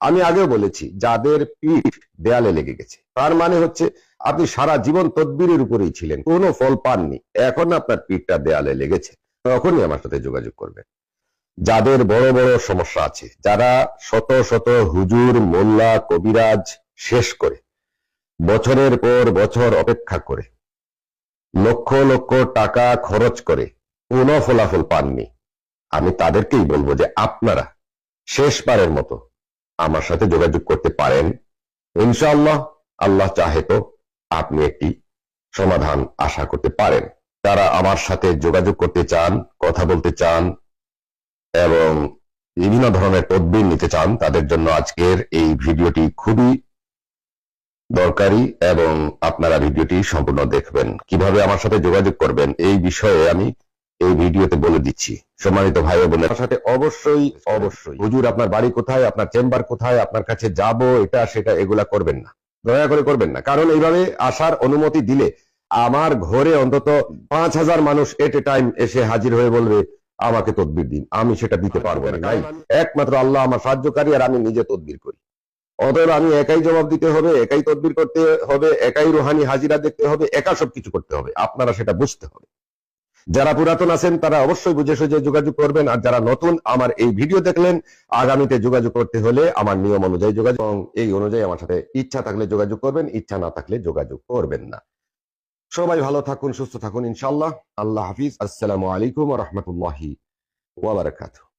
আমি আগেও বলেছি, যাদের পিঠ দেয়ালে লেগে গেছে তার মানে হচ্ছে আপনি সারা জীবন তদবিরের উপরেই ছিলেন, কোনো ফল পাননি, এখন আপনার পিঠটা দেয়ালে লেগেছে, তখনই আমার সাথে যোগাযোগ করবেন। যাদের বড় বড় সমস্যা আছে, যারা শত শত হুজুর, মোল্লা, কবিরাজ শেষ করে বছরের পর বছর অপেক্ষা করে লক্ষ লক্ষ টাকা খরচ করে কোনো ফলাফল পাননি, আমি তাদেরকেই বলবো যে আপনারা শেষবারের মতো আমার সাথে যোগাযোগ করতে পারেন। ইনশাআল্লাহ, আল্লাহ চাহে তো আপনি একটি সমাধান আশা করতে পারেন। তারা আমার সাথে যোগাযোগ করতে চান, কথা বলতে চান এবং বিভিন্ন ধরনের তদবির নিতে চান, তাদের জন্য আজকের এই ভিডিওটি খুবই দরকারি এবং আপনারা ভিডিওটি সম্পূর্ণ দেখবেন। কিভাবে আমার সাথে যোগাযোগ করবেন এই বিষয়ে আমি এই ভিডিওতে বলে দিচ্ছি। সম্মানিত ভাই ও বোনের সাথে অবশ্যই হুজুর আপনার বাড়ি কোথায়, আপনার চেম্বার কোথায়, আপনার কাছে যাব, এটা সেটা এগুলা করবেন না, দয়া করে করবেন না। কারণ এইভাবে আসার অনুমতি দিলে আমার ঘরে অন্তত 5,000 মানুষ এট এ টাইম এসে হাজির হয়ে বলবে আমাকে তদবির দিন, আমি সেটা দিতে পারবো না। একমাত্র আল্লাহ আমার সাহায্যকারী আর আমি নিজে তদবির করি। অতএব আমি একাই জবাব দিতে হবে, একাই তদবির করতে হবে, একাই রুহানি হাজিরা দেখতে হবে, একা সবকিছু করতে হবে। আপনারা সেটা বুঝতে হবে। যারা পুরাতন আছেন তারা অবশ্যই বুঝে সুঝে যোগাযোগ করবেন, আর যারা নতুন আমার এই ভিডিও দেখলেন, আগামীতে যোগাযোগ করতে হলে আমার নিয়ম অনুযায়ী যোগাযোগ, এবং এই অনুযায়ী আমার সাথে ইচ্ছা থাকলে যোগাযোগ করবেন, ইচ্ছা না থাকলে যোগাযোগ করবেন না। সবাই ভালো থাকুন, সুস্থ থাকুন ইনশাআল্লাহ। আল্লাহ হাফিজ। আসসালামু আলাইকুম ওয়া রাহমাতুল্লাহি ওয়া বারাকাতুহু।